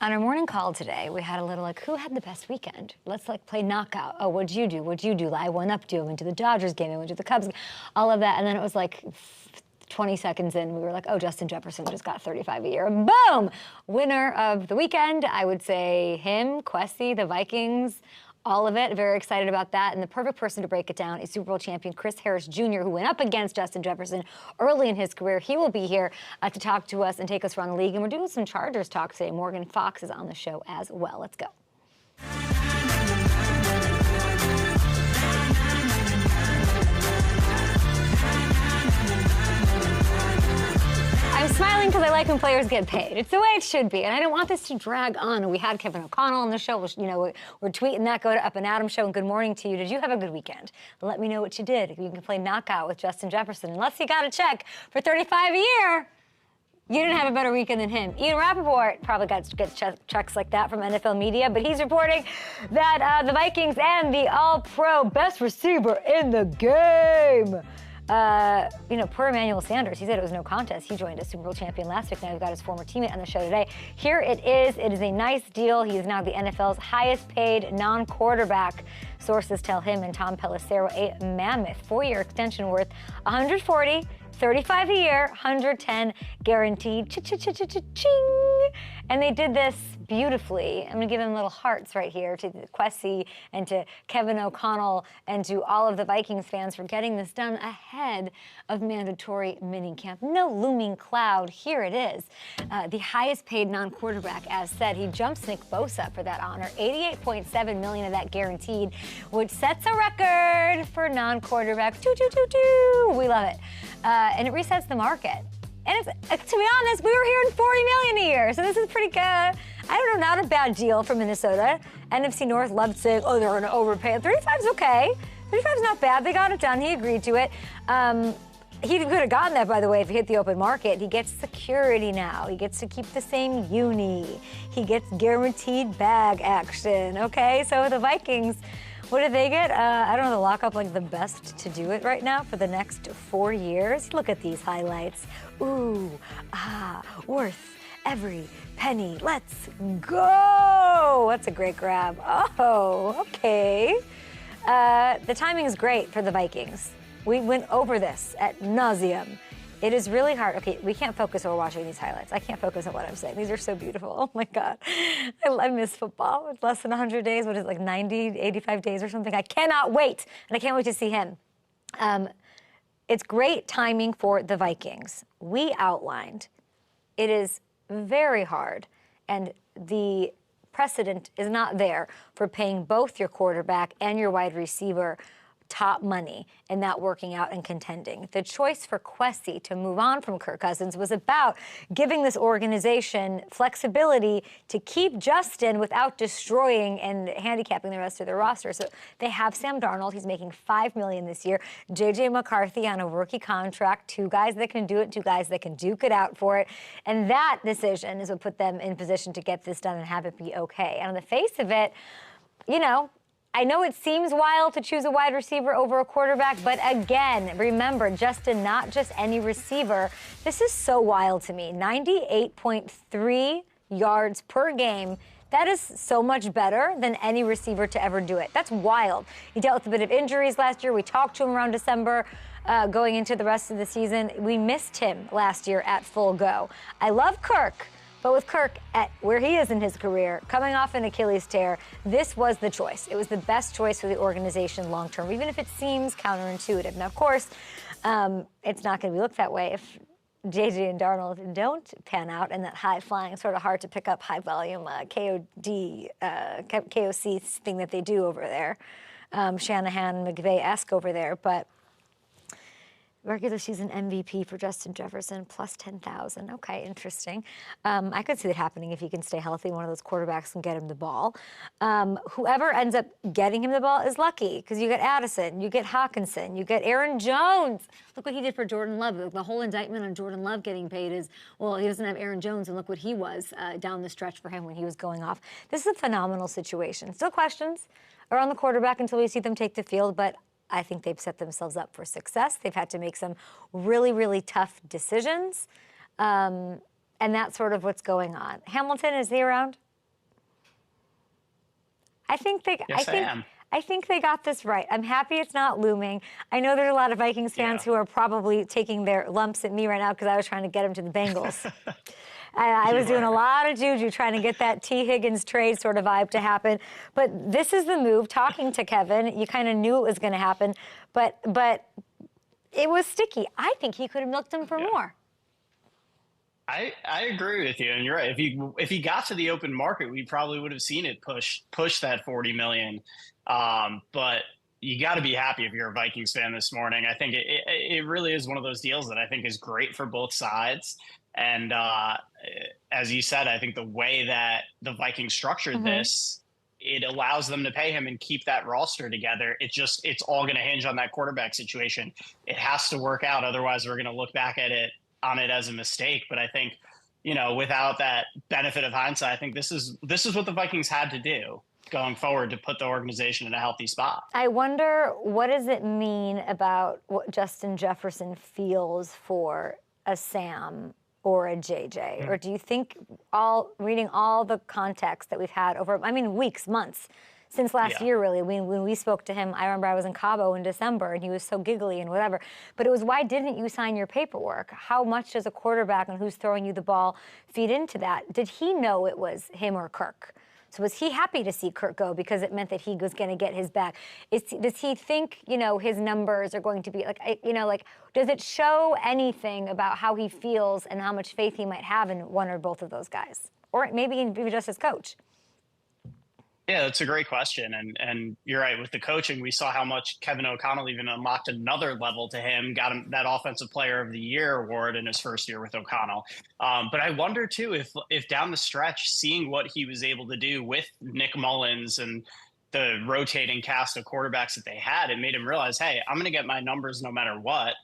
On our morning call today, we had a little who had the best weekend? Let's play knockout. Oh, what'd you do? What'd you do? I went up to you. I went to the Dodgers game. I went to the Cubs game. All of that. And then it was 20 seconds in, we were like, oh, Justin Jefferson just got 35 a year. Boom! Winner of the weekend. I would say him, Kwesi, the Vikings, all of it. Very excited about that. And the perfect person to break it down is Super Bowl champion Chris Harris Jr., who went up against Justin Jefferson early in his career. He will be here to talk to us and take us around the league. And we're doing some Chargers talk today. Morgan Fox is on the show as well. Let's go. I'm smiling because I like when players get paid. It's the way it should be, and I don't want this to drag on. We had Kevin O'Connell on the show. We're tweeting that. Go to Up and Adam Show, and good morning to you. Did you have a good weekend? Let me know what you did. You can play knockout with Justin Jefferson. Unless you got a check for 35 a year, you didn't have a better weekend than him. Ian Rappaport probably gets checks like that from NFL media, but he's reporting that the Vikings and the All-Pro best receiver in the game, per Emmanuel Sanders, he said it was no contest. He joined a Super Bowl champion last week. Now we've got his former teammate on the show today. Here it is. It is a nice deal. He is now the NFL's highest paid non-quarterback. Sources tell him and Tom Pelissero a mammoth 4-year extension worth $140, $35 a year, $110 guaranteed. Cha-cha-cha-cha-cha-ching. And they did this beautifully. I'm going to give him little hearts right here to Kwesi and to Kevin O'Connell and to all of the Vikings fans for getting this done ahead of mandatory minicamp. No looming cloud. Here it is. The highest paid non-quarterback, as said. He jumps Nick Bosa for that honor. $88.7 million of that guaranteed, which sets a record for non-quarterbacks. We love it. And it resets the market. And to be honest, we were hearing $40 million a year, so this is pretty good. I don't know, not a bad deal for Minnesota. NFC North loved saying, oh, they're going to overpay. 35's okay. 35's not bad. They got it done. He agreed to it. He could have gotten that, by the way, if he hit the open market. He gets security now. He gets to keep the same uni. He gets guaranteed bag action, okay? So the Vikings, what did they get? I don't know, the lock up the best to do it right now for the next 4 years. Look at these highlights. Ooh, worth every penny. Let's go. That's a great grab. Oh, okay. The timing is great for the Vikings. We went over this at nauseum. It is really hard. Okay, we can't focus while watching these highlights. I can't focus on what I'm saying. These are so beautiful. Oh, my God. I miss football. It's less than 100 days. What is it, 90, 85 days or something? I cannot wait. And I can't wait to see him. It's great timing for the Vikings. We outlined it is very hard, and the precedent is not there for paying both your quarterback and your wide receiver top money and not working out and contending. The choice for Kwesi to move on from Kirk Cousins was about giving this organization flexibility to keep Justin without destroying and handicapping the rest of their roster. So they have Sam Darnold. He's making $5 million this year. J.J. McCarthy on a rookie contract. 2 guys that can do it, 2 guys that can duke it out for it. And that decision is what put them in position to get this done and have it be okay. And on the face of it, I know it seems wild to choose a wide receiver over a quarterback, but again, remember, Justin, not just any receiver. This is so wild to me. 98.3 yards per game. That is so much better than any receiver to ever do it. That's wild. He dealt with a bit of injuries last year. We talked to him around December. Going into the rest of the season, we missed him last year at full go. I love Kirk. But with Kirk at where he is in his career, coming off an Achilles tear, this was the choice. It was the best choice for the organization long term, even if it seems counterintuitive. Now, of course, it's not going to be looked that way if J.J. and Darnold don't pan out and that high-flying, sort of hard to pick up high-volume KOC thing that they do over there. Shanahan, McVay-esque over there, but regular season MVP for Justin Jefferson, plus 10,000. Okay, interesting. I could see that happening if he can stay healthy. One of those quarterbacks can get him the ball. Whoever ends up getting him the ball is lucky because you get Addison, you get Hawkinson, you get Aaron Jones. Look what he did for Jordan Love. The whole indictment on Jordan Love getting paid is, well, he doesn't have Aaron Jones, and look what he was down the stretch for him when he was going off. This is a phenomenal situation. Still questions around the quarterback until we see them take the field, but I think they've set themselves up for success. They've had to make some really, really tough decisions. And that's sort of what's going on. Hamilton, is he around? I think they. Yes, I am. I think they got this right. I'm happy it's not looming. I know there's a lot of Vikings fans who are probably taking their lumps at me right now because I was trying to get them to the Bengals. I was doing a lot of juju trying to get that T. Higgins trade sort of vibe to happen. But this is the move. Talking to Kevin, you kind of knew it was going to happen. But it was sticky. I think he could have milked him for more. I agree with you, and you're right. If he got to the open market, we probably would have seen it push that $40 million. But you got to be happy if you're a Vikings fan this morning. I think it really is one of those deals that I think is great for both sides. And as you said, I think the way that the Vikings structured this, it allows them to pay him and keep that roster together. It's all going to hinge on that quarterback situation. It has to work out. Otherwise, we're going to look back at it as a mistake. But I think, without that benefit of hindsight, I think this is what the Vikings had to do going forward to put the organization in a healthy spot. I wonder, what does it mean about what Justin Jefferson feels for a Sam or a JJ? Or do you think reading all the context that we've had over, weeks, months, since last year, really, when we spoke to him, I remember I was in Cabo in December, and he was so giggly and whatever. But it was, why didn't you sign your paperwork? How much does a quarterback and who's throwing you the ball feed into that? Did he know it was him or Kirk? So was he happy to see Kirk go because it meant that he was going to get his back? Does he think, his numbers are going to be does it show anything about how he feels and how much faith he might have in one or both of those guys? Or maybe even just his coach? Yeah, that's a great question. And you're right. With the coaching, we saw how much Kevin O'Connell even unlocked another level to him, got him that Offensive Player of the Year award in his first year with O'Connell. But I wonder, too, if down the stretch, seeing what he was able to do with Nick Mullins and the rotating cast of quarterbacks that they had, it made him realize, hey, I'm going to get my numbers no matter what.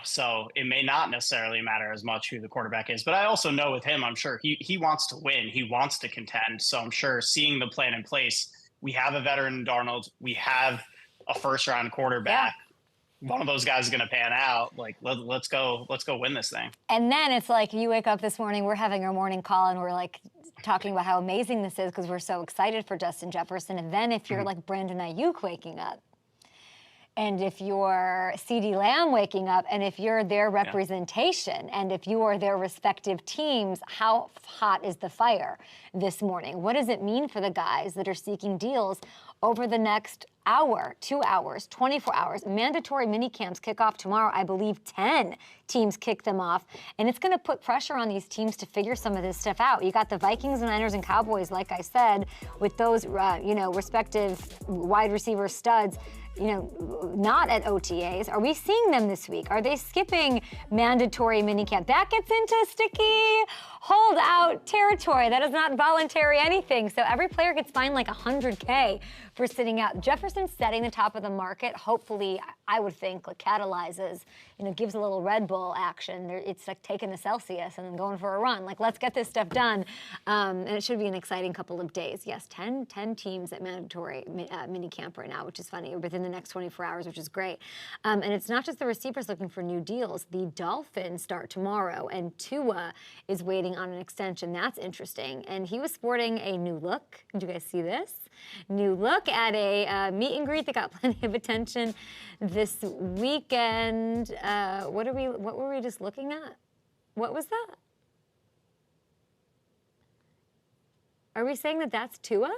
So it may not necessarily matter as much who the quarterback is, but I also know with him, I'm sure he wants to win. He wants to contend. So I'm sure seeing the plan in place, we have a veteran Darnold, we have a first round quarterback. Yeah. One of those guys is going to pan out. Like, let's go win this thing. And then it's like you wake up this morning, we're having our morning call and we're like talking about how amazing this is because we're so excited for Justin Jefferson. And then if you're like Brandon Ayuk waking up, and if you're CeeDee Lamb waking up, and if you're their representation, and if you are their respective teams, how hot is the fire this morning? What does it mean for the guys that are seeking deals over the next hour, 2 hours, 24 hours? Mandatory mini camps kick off tomorrow. I believe 10 teams kick them off. And it's going to put pressure on these teams to figure some of this stuff out. You got the Vikings, Niners, and Cowboys, like I said, with those, respective wide receiver studs, not at OTAs. Are we seeing them this week? Are they skipping mandatory minicamp? That gets into sticky holdout territory. That is not voluntary anything. So every player gets fined like $100K for sitting out. Jefferson setting the top of the market, hopefully, I would think, catalyzes, gives a little Red Bull action. It's like taking a Celsius and then going for a run. Like, let's get this stuff done. And it should be an exciting couple of days. Yes, 10 teams at mandatory minicamp right now, which is funny, within the next 24 hours, which is great. And it's not just the receivers looking for new deals. The Dolphins start tomorrow, and Tua is waiting on an extension. That's interesting. And he was sporting a new look. Did you guys see this? New look at a meet and greet that got plenty of attention this weekend. What were we just looking at? What was that? Are we saying that that's Tua?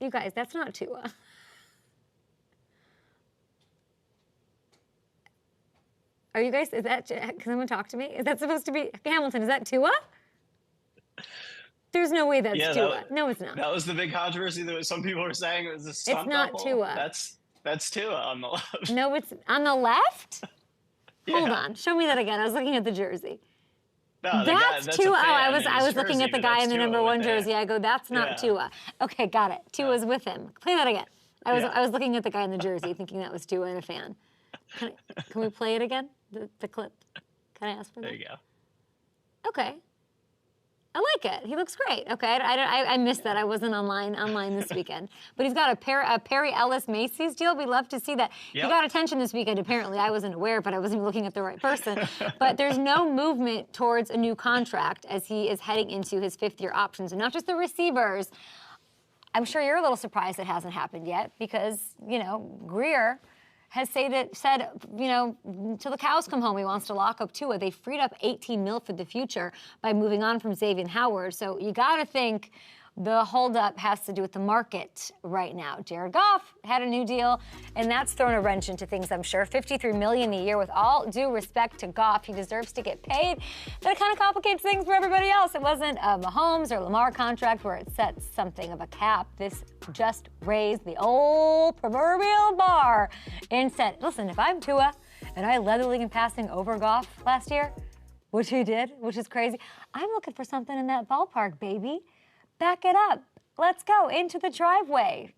You guys, that's not Tua. Are you guys, can someone talk to me? Is that supposed to be, Hamilton, is that Tua? There's no way that's Tua. No, it's not. That was the big controversy. That some people were saying it was a stunt It's not double. Tua. That's Tua on the left. No, it's on the left? Yeah. Hold on. Show me that again. I was looking at the jersey. No, that's Tua. I was looking at the guy in the Tua number 1 jersey. I go, that's not Tua. Okay, got it. Tua's with him. Play that again. I was looking at the guy in the jersey thinking that was Tua and a fan. Can we play it again? The clip. Can I ask for that? There you go. Okay. I like it. He looks great. Okay, I missed that. I wasn't online this weekend. But he's got a Perry Ellis Macy's deal. We love to see that. Yep. He got attention this weekend. Apparently, I wasn't aware, but I wasn't looking at the right person. But there's no movement towards a new contract as he is heading into his 5th-year options, and not just the receivers. I'm sure you're a little surprised it hasn't happened yet because Greer has said, till the cows come home, he wants to lock up Tua. They freed up $18 million for the future by moving on from Xavier Howard. So you got to think the holdup has to do with the market right now. Jared Goff had a new deal, and that's thrown a wrench into things, I'm sure. $53 million a year. With all due respect to Goff, he deserves to get paid. That kind of complicates things for everybody else. It wasn't a Mahomes or Lamar contract where it sets something of a cap. This just raised the old proverbial bar and said, listen, if I'm Tua and I led the league in passing over Goff last year, which he did, which is crazy, I'm looking for something in that ballpark, baby. Back it up. Let's go into the driveway.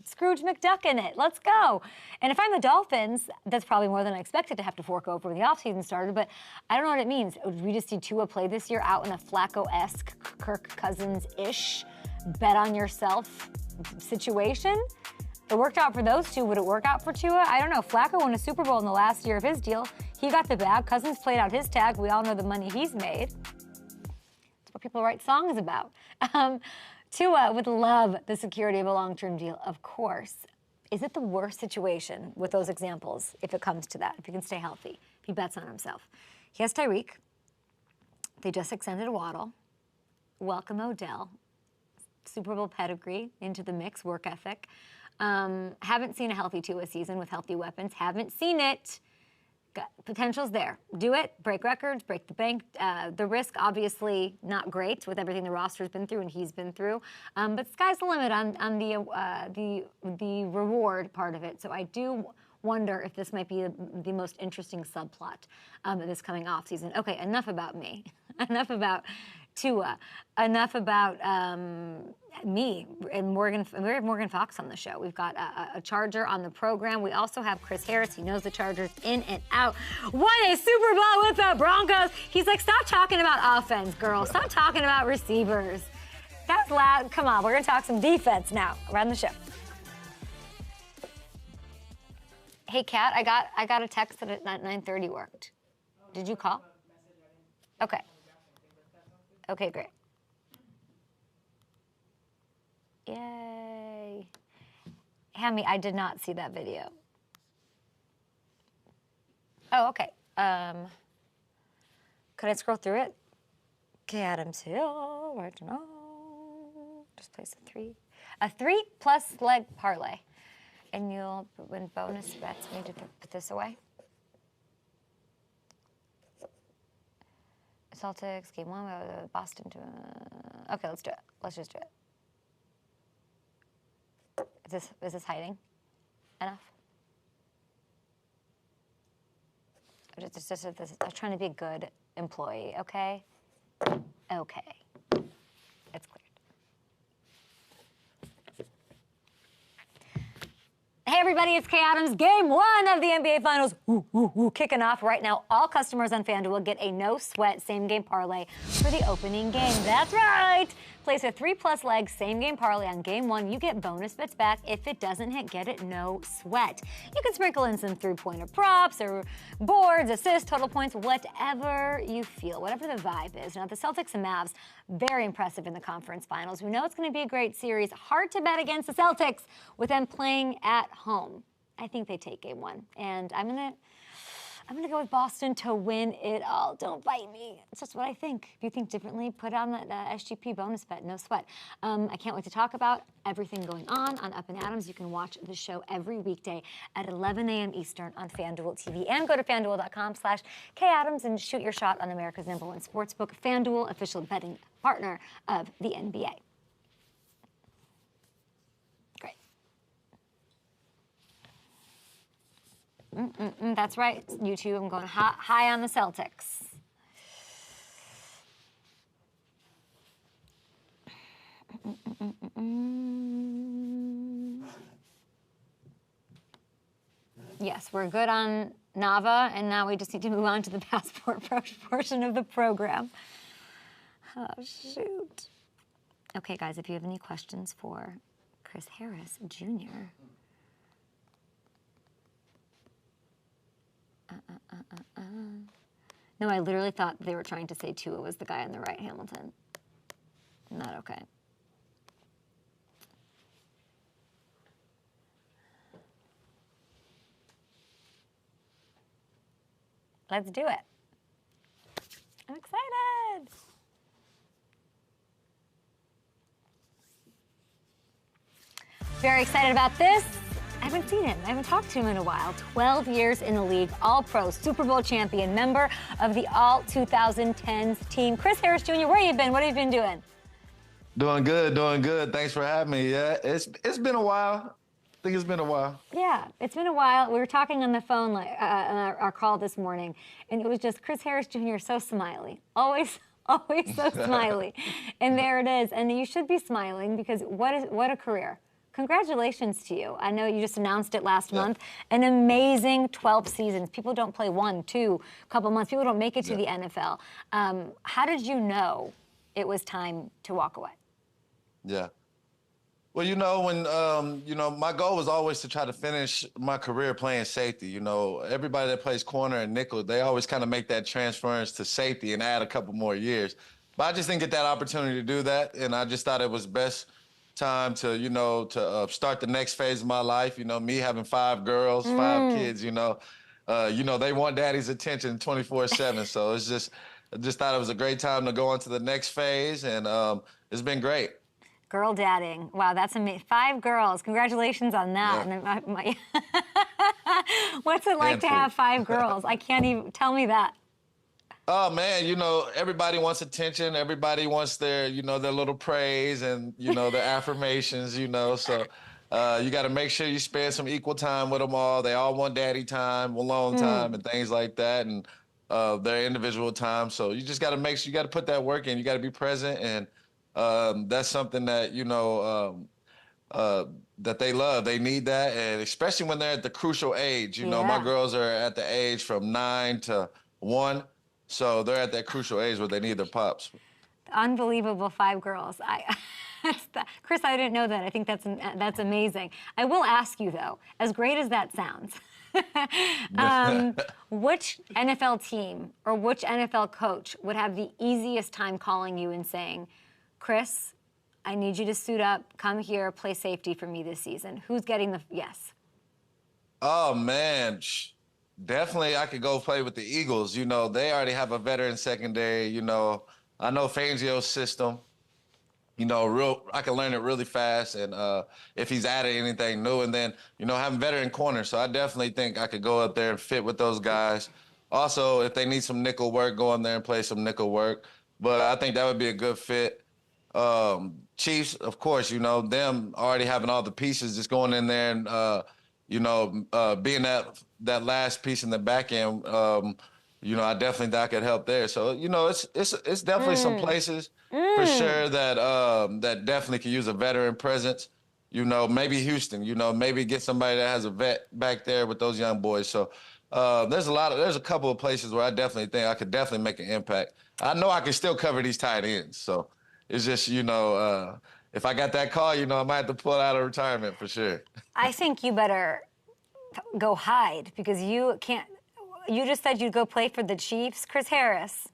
Scrooge McDuck in it. Let's go. And if I'm the Dolphins, that's probably more than I expected to have to fork over when the offseason started, but I don't know what it means. We just see Tua play this year out in a Flacco-esque, Kirk Cousins-ish, bet on yourself situation. It worked out for those two. Would it work out for Tua? I don't know. Flacco won a Super Bowl in the last year of his deal. He got the bag. Cousins played out his tag. We all know the money he's made. That's what people write songs about. Tua would love the security of a long-term deal, of course. Is it the worst situation with those examples if it comes to that, if he can stay healthy, if he bets on himself? He has Tyreek. They just extended Waddle. Welcome Odell. Super Bowl pedigree into the mix, work ethic. Haven't seen a healthy Tua season with healthy weapons. Haven't seen it. Potential's there. Do it, break records, break the bank. The risk, obviously, not great with everything the roster's been through and he's been through. But sky's the limit on the reward part of it. So I do wonder if this might be the most interesting subplot this coming offseason. Okay, enough about me. Enough about Tua. Enough about me and Morgan. We have Morgan Fox on the show. We've got a Charger on the program. We also have Chris Harris. He knows the Chargers in and out. Won a Super Bowl with the Broncos. He's like, stop talking about offense, girl. Stop talking about receivers. That's loud. Come on, we're gonna talk some defense now. Around the show. Hey, Kat, I got a text that at 9:30 worked. Did you call? Okay. Okay, great. Yay. Hammy, I did not see that video. Oh, okay. Could I scroll through it? Okay, Adams Hill, where to know? Just place a 3. A 3+ leg parlay. And you'll win bonus bets. I need to put this away. Celtics, game 1, we have Boston to... Okay, let's do it. Let's just do it. Is this hiding enough? I'm trying to be a good employee, okay? Okay. It's cleared. Hey everybody, it's Kay Adams. Game 1 of the NBA Finals. Kicking off right now. All customers on FanDuel get a no-sweat same-game parlay for the opening game. That's right. Place a 3+ leg same-game parlay on Game 1. You get bonus bets back. If it doesn't hit, get it no sweat. You can sprinkle in some three-pointer props or boards, assists, total points, whatever you feel, whatever the vibe is. Now, the Celtics and Mavs, very impressive in the conference finals. We know it's going to be a great series. Hard to bet against the Celtics with them playing at home. I think they take Game 1, and I'm gonna go with Boston to win it all. Don't bite me. It's just what I think. If you think differently, put on that SGP bonus bet. No sweat. I can't wait to talk about everything going on Up and Adams. You can watch the show every weekday at 11 a.m. Eastern on FanDuel TV, and go to FanDuel.com/KAdams and shoot your shot on America's #1 sportsbook, FanDuel, official betting partner of the NBA. That's right, YouTube. I'm going high on the Celtics. Yes, we're good on Nava, and now we just need to move on to the passport portion of the program. Oh, shoot. Okay, guys, if you have any questions for Chris Harris Jr. No, I literally thought they were trying to say Tua was the guy on the right, Hamilton. Not okay. Let's do it. I'm excited. Very excited about this. I haven't seen him. I haven't talked to him in a while. 12 years in the league, All-Pro, Super Bowl champion, member of the All-2010s team. Chris Harris Jr., where have you been? What have you been doing? Doing good, doing good. Thanks for having me. Yeah, it's been a while. I think it's been a while. Yeah, it's been a while. We were talking on the phone on our call this morning, and it was just Chris Harris Jr. so smiley. Always so smiley. And there it is. And you should be smiling because what a career. Congratulations to you. I know you just announced it last month. An amazing 12 seasons. People don't play 1, 2, couple months. People don't make it to the NFL. How did you know it was time to walk away? Yeah. Well, when, my goal was always to try to finish my career playing safety. Everybody that plays corner and nickel, they always kind of make that transference to safety and add a couple more years. But I just didn't get that opportunity to do that. And I just thought it was best time to start the next phase of my life. Me having 5 girls, 5 kids, they want daddy's attention 24/7. So I just thought it was a great time to go on to the next phase. And it's been great. Girl dadding. Wow, that's amazing. 5 girls. Congratulations on that. Yeah. And what's it like to have 5 girls? I can't even tell me that. Oh man, everybody wants attention. Everybody wants their little praise and their affirmations. So you got to make sure you spend some equal time with them all. They all want daddy time, alone time, and things like that, and their individual time. So you just got to make sure you got to put that work in. You got to be present, and that's something that that they love. They need that, and especially when they're at the crucial age. My girls are at the age from 9 to 1. So they're at that crucial age where they need their pops. Unbelievable, 5 girls. Chris, I didn't know that. I think that's amazing. I will ask you though, as great as that sounds, which NFL team or which NFL coach would have the easiest time calling you and saying, Chris, I need you to suit up, come here, play safety for me this season? Who's getting the yes? Oh man. Definitely, I could go play with the Eagles. They already have a veteran secondary. I know Fangio's system. I can learn it really fast. And if he's added anything new, and then having veteran corners, so I definitely think I could go up there and fit with those guys. Also, if they need some nickel work, go in there and play some nickel work. But I think that would be a good fit. Chiefs, of course, them already having all the pieces, just going in there and being that last piece in the back end, I definitely think I could help there. So, it's definitely some places for sure that definitely could use a veteran presence. Maybe Houston, maybe get somebody that has a vet back there with those young boys. So there's a couple of places where I definitely think I could definitely make an impact. I know I can still cover these tight ends. So it's just, if I got that call, I might have to pull out of retirement for sure. I think you better go hide because you can't. You just said you'd go play for the Chiefs, Chris Harris.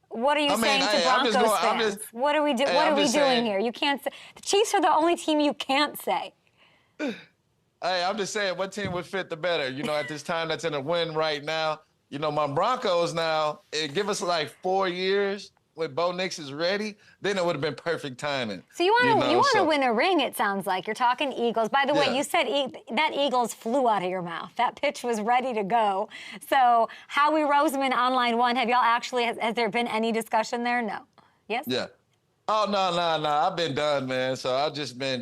What are you saying to Broncos fans? What are we doing here? You can't say the Chiefs are the only team you can't say. Hey, I'm just saying what team would fit the better. At this time that's in a win right now. My Broncos now. Give us like 4 years. When Bo Nix is ready, then it would have been perfect timing. So you want to win a ring, it sounds like. You're talking Eagles. By the way, you said that Eagles flew out of your mouth. That pitch was ready to go. So Howie Roseman on line 1, have y'all actually, has there been any discussion there? No. Yes? Yeah. Oh, no. I've been done, man. So I've just been,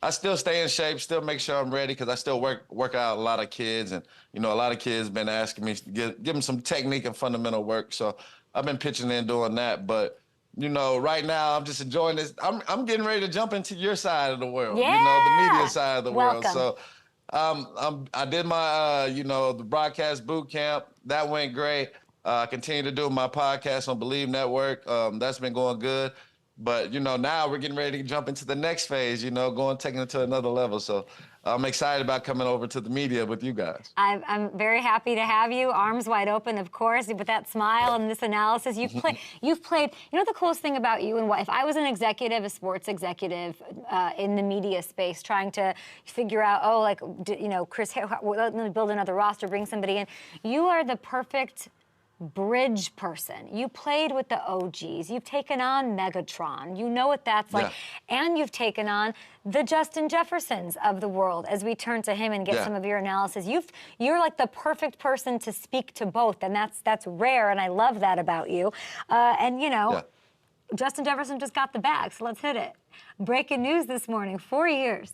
I still stay in shape, still make sure I'm ready because I still work out a lot of kids. And, a lot of kids been asking me to give them some technique and fundamental work. So I've been pitching in doing that, but right now I'm just enjoying this. I'm getting ready to jump into your side of the world, the media side of the world. So I did my the broadcast boot camp. That went great. Continue to do my podcast on Believe Network. That's been going good. But, now we're getting ready to jump into the next phase, taking it to another level. So I'm excited about coming over to the media with you guys. I'm very happy to have you. Arms wide open, of course, with that smile and this analysis. You've played, the coolest thing about you and what, if I was an executive, a sports executive in the media space trying to figure out, Chris, let me build another roster, bring somebody in. You are the perfect bridge person. You played with the OGs. You've taken on Megatron. You know what that's like. Yeah. And you've taken on the Justin Jeffersons of the world as we turn to him and get some of your analysis. You're like the perfect person to speak to both, and that's rare, and I love that about you. Justin Jefferson just got the bag, so let's hit it. Breaking news this morning, 4 years.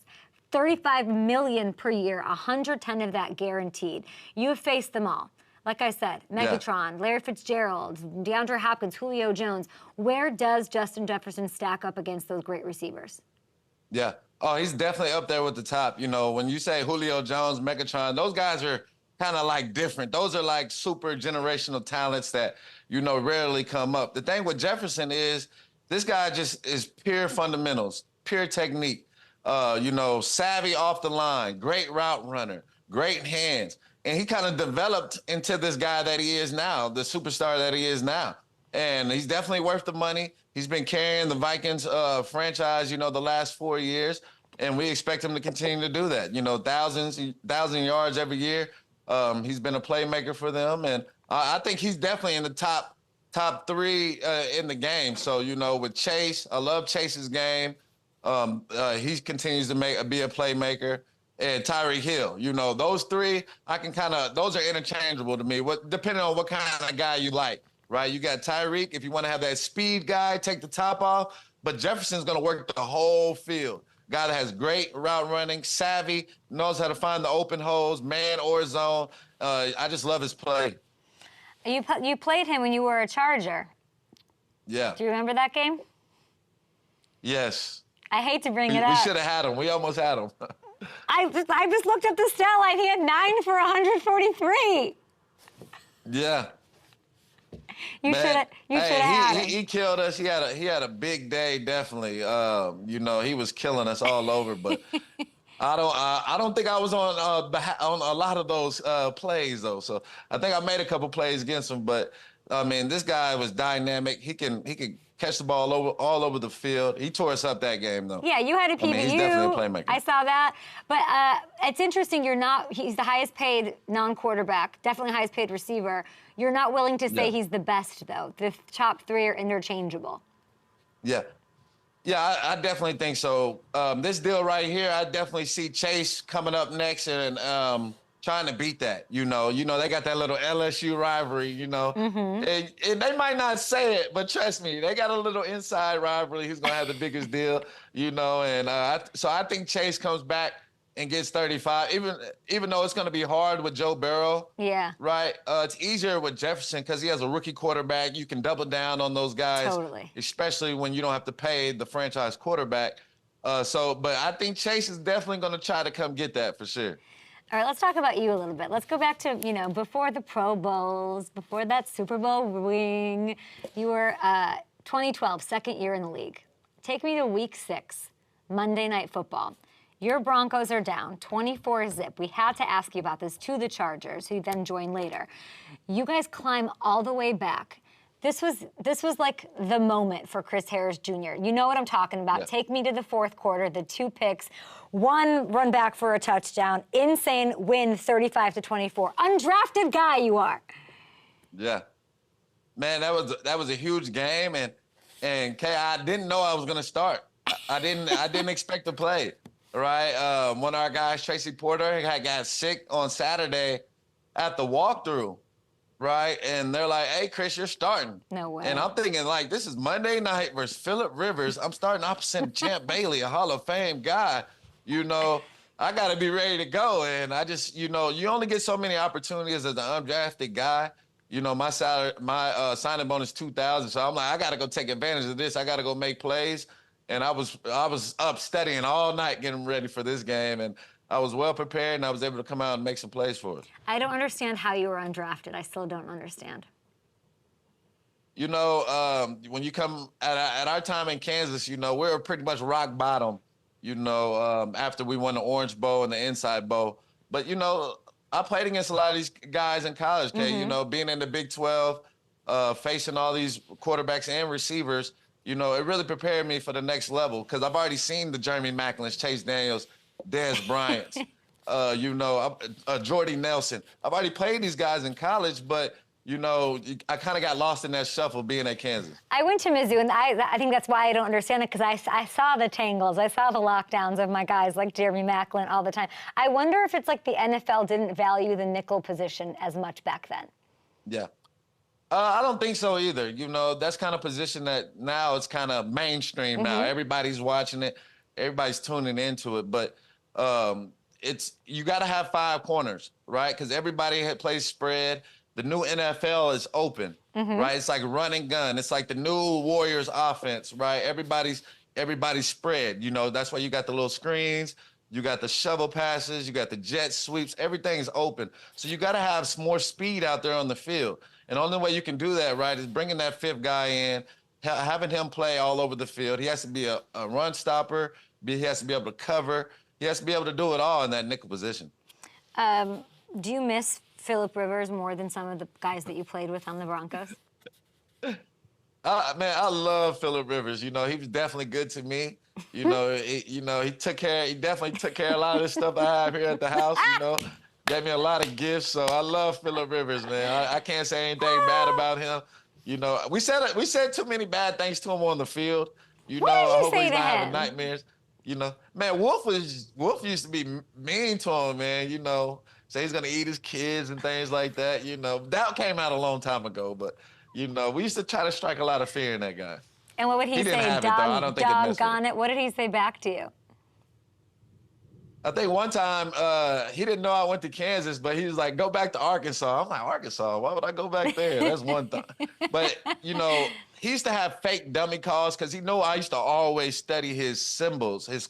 $35 million per year, 110 of that guaranteed. You have faced them all. Like I said, Megatron, Larry Fitzgerald, DeAndre Hopkins, Julio Jones. Where does Justin Jefferson stack up against those great receivers? Yeah. Oh, he's definitely up there with the top. When you say Julio Jones, Megatron, those guys are kind of like different. Those are like super generational talents that, rarely come up. The thing with Jefferson is this guy just is pure fundamentals, pure technique, savvy off the line, great route runner, great hands. And he kind of developed into this guy that he is now, the superstar that he is now. And he's definitely worth the money. He's been carrying the Vikings franchise, the last 4 years. And we expect him to continue to do that. 1,000 yards every year. He's been a playmaker for them. And I think he's definitely in the top three in the game. So, with Chase, I love Chase's game. He continues to be a playmaker. And Tyreek Hill, those three, those are interchangeable to me, depending on what kind of guy you like, right? You got Tyreek, if you want to have that speed guy, take the top off, but Jefferson's going to work the whole field. Guy that has great route running, savvy, knows how to find the open holes, man or zone. I just love his play. You played him when you were a Charger. Yeah. Do you remember that game? Yes. I hate to bring it up. We should have had him. We almost had him. I just looked up the stat line. He had 9 for 143. Yeah. You should have had him. He killed us. He had a big day, definitely. He was killing us all over. But I don't think I was on a lot of those plays though. So I think I made a couple plays against him. But this guy was dynamic. He can catch the ball all over the field. He tore us up that game, though. Yeah, you had a PBU. He's definitely a playmaker. I saw that. But it's interesting, he's the highest paid non-quarterback, definitely highest paid receiver. You're not willing to say he's the best, though. The top three are interchangeable. Yeah. Yeah, I definitely think so. This deal right here, I definitely see Chase coming up next and trying to beat that. They got that little LSU rivalry, and they might not say it, but trust me, they got a little inside rivalry. Who's going to have the biggest deal, so I think Chase comes back and gets 35, even though it's going to be hard with Joe Burrow. Yeah. Right? It's easier with Jefferson because he has a rookie quarterback. You can double down on those guys. Totally. Especially when you don't have to pay the franchise quarterback. But I think Chase is definitely going to try to come get that for sure. All right, let's talk about you a little bit. Let's go back to, before the Pro Bowls, before that Super Bowl ring. You were 2012, second year in the league. Take me to week 6, Monday Night Football. Your Broncos are down, 24-0. We had to ask you about this to the Chargers, who then joined later. You guys climb all the way back. This was like the moment for Chris Harris Jr. You know what I'm talking about. Yeah. Take me to the fourth quarter, the 2 picks, 1 run back for a touchdown, insane win 35-24. Undrafted guy you are. Yeah. Man, that was a huge game, and Kay, I didn't know I was gonna start. I didn't expect to play. Right? One of our guys, Tracy Porter, got sick on Saturday at the walkthrough. Right? And they're like, hey, Chris, you're starting. No way. And I'm thinking, this is Monday night versus Phillip Rivers. I'm starting opposite Champ Bailey, a Hall of Fame guy. I got to be ready to go. And I just, you only get so many opportunities as an undrafted guy. My signing bonus $2,000. So I'm like, I got to go take advantage of this. I got to go make plays. And I was up studying all night getting ready for this game. And I was well prepared, and I was able to come out and make some plays for us. I don't understand how you were undrafted. I still don't understand. When you come at our time in Kansas, we were pretty much rock bottom, after we won the Orange Bowl and the Inside Bowl. But, I played against a lot of these guys in college, Kay, being in the Big 12, facing all these quarterbacks and receivers, it really prepared me for the next level because I've already seen the Jeremy Maclins, Chase Daniels, Dez Bryants, Jordy Nelson. I've already played these guys in college, but I kind of got lost in that shuffle being at Kansas. I went to Mizzou, and I think that's why I don't understand it, because I saw the tangles. I saw the lockdowns of my guys like Jeremy Maclin all the time. I wonder if it's like the NFL didn't value the nickel position as much back then. Yeah. I don't think so either. That's kind of position that now it's kind of mainstream now. Everybody's watching it. Everybody's tuning into it. But you got to have 5 corners, right? Because everybody plays spread. The new NFL is open, right? It's like run and gun. It's like the new Warriors offense, right? Everybody's spread. That's why you got the little screens. You got the shovel passes. You got the jet sweeps. Everything's open. So you got to have more speed out there on the field. And the only way you can do that, right, is bringing that 5th guy in, having him play all over the field. He has to be a run stopper. He has to be able to cover. He has to be able to do it all in that nickel position. Do you miss Phillip Rivers more than some of the guys that you played with on the Broncos? Man, I love Phillip Rivers. He was definitely good to me. He definitely took care of a lot of the stuff I have here at the house. Gave me a lot of gifts. So I love Phillip Rivers, man. I can't say anything bad about him. We said too many bad things to him on the field. What did you say to him? Having nightmares. Man, Wolf used to be mean to him, man. Say he's gonna eat his kids and things like that. That came out a long time ago, but we used to try to strike a lot of fear in that guy. And what would he say? Doggone it. What did he say back to you? I think one time he didn't know I went to Kansas, but he was like, "Go back to Arkansas." I'm like, "Arkansas? Why would I go back there?" That's one thing. But he used to have fake dummy calls because he knew I used to always study his symbols, his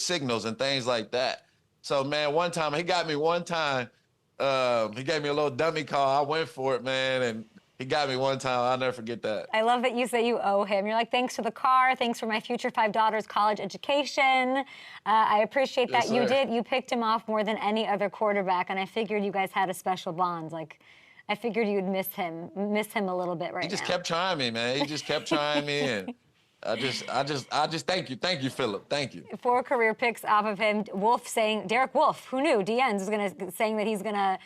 signals, and things like that. So, man, one time, he got me one time. He gave me a little dummy call. I went for it, man, and he got me one time. I'll never forget that. I love that you say you owe him. You're like, thanks for the car. Thanks for my future 5 daughters' college education. I appreciate that. Yes, You picked him off more than any other quarterback, and I figured you guys had a special bond. Like, I figured you'd miss him a little bit right now. He just kept trying me, man. He just kept trying me, and I just thank you, Phillip. Thank you. 4 career picks off of him. Derek Wolfe, who knew? DN's saying that he's gonna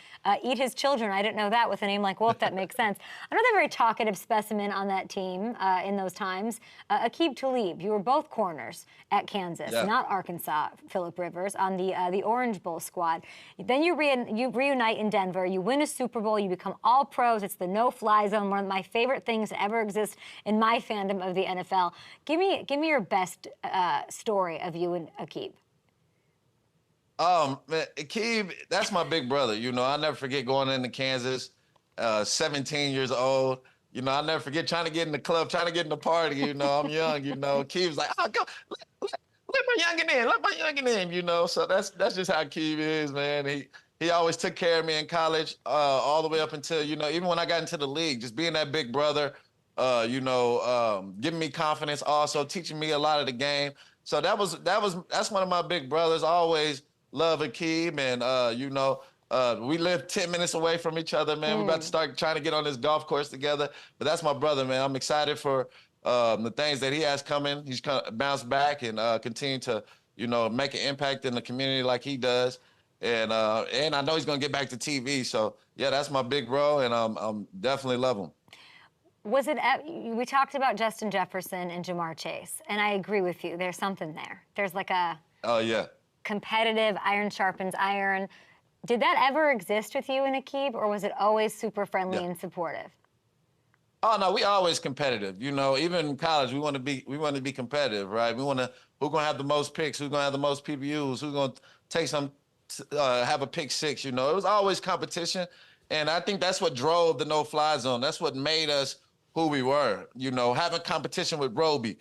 eat his children. I didn't know that with a name like Wolfe. That makes sense. Another very talkative specimen on that team in those times, Aqib Talib. You were both corners at Kansas, not Arkansas. Phillip Rivers on the Orange Bowl squad. Then you reunite in Denver. You win a Super Bowl. You become all pros. It's the no-fly zone. One of my favorite things to ever exist in my fandom of the NFL. Give me your best story of you and Aqib. Man, Aqib, that's my big brother. I'll never forget going into Kansas, 17 years old. I'll never forget trying to get in the club, trying to get in the party. I'm young. Aqib's like, "Oh, go, let my youngin' in. So that's just how Aqib is, man. He always took care of me in college, all the way up until even when I got into the league, just being that big brother. Giving me confidence, also teaching me a lot of the game. So that's one of my big brothers. I always love Aqib, and we live 10 minutes away from each other, man. We're about to start trying to get on this golf course together. But that's my brother, man. I'm excited for the things that he has coming. He's kind of bounced back and continue to make an impact in the community like he does. And I know he's gonna get back to TV. So yeah, that's my big bro, and I'm definitely love him. We talked about Justin Jefferson and Jamar Chase, and I agree with you. There's something there. There's like a competitive iron sharpens iron. Did that ever exist with you and Aqib, or was it always super friendly and supportive? Oh no, we always competitive. Even in college, we want to be competitive, right? Who's gonna have the most picks? Who's gonna have the most PBUs? Who's gonna have a pick 6? It was always competition, and I think that's what drove the no-fly zone. That's what made us who we were, having competition with Roby,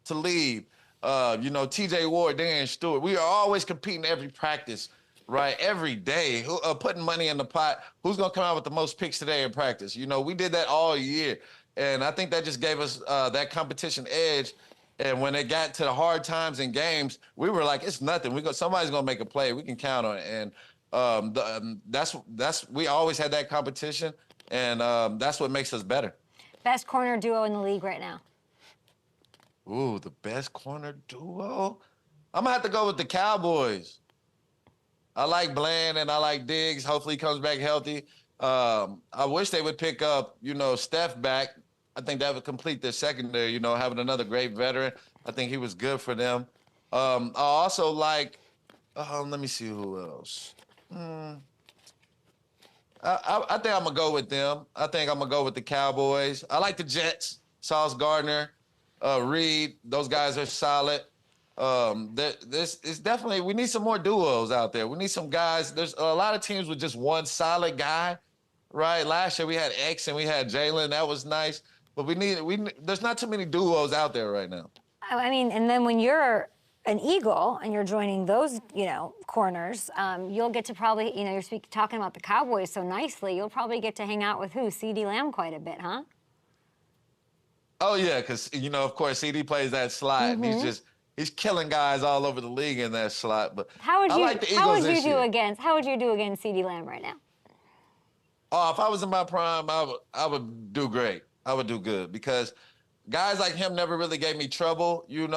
Talib, TJ Ward, Darren Stewart. We are always competing every practice, right? Every day, putting money in the pot. Who's going to come out with the most picks today in practice? We did that all year. And I think that just gave us that competition edge. And when it got to the hard times in games, we were like, it's nothing. Somebody's gonna make a play. We can count on it. And we always had that competition, and that's what makes us better. Best corner duo in the league right now. Ooh, the best corner duo. I'm gonna have to go with the Cowboys. I like Bland and I like Diggs. Hopefully he comes back healthy. I wish they would pick up, Steph back. I think that would complete their secondary, having another great veteran. I think he was good for them. I also like, let me see who else. I think I'm going to go with them. I think I'm going to go with the Cowboys. I like the Jets, Sauce Gardner, Reed. Those guys are solid. This is definitely, we need some more duos out there. We need some guys. There's a lot of teams with just one solid guy, right? Last year we had X and we had Jalen. That was nice. But there's not too many duos out there right now. I mean, and then when you're an Eagle and you're joining those, corners, you'll get to probably, you're talking about the Cowboys so nicely, you'll probably get to hang out with who? CeeDee Lamb quite a bit, huh? Oh, yeah, because, of course, CD plays that slot, and he's killing guys all over the league in that slot. But how would you do against CeeDee Lamb right now? Oh, if I was in my prime, I would do great. I would do good because guys like him never really gave me trouble. It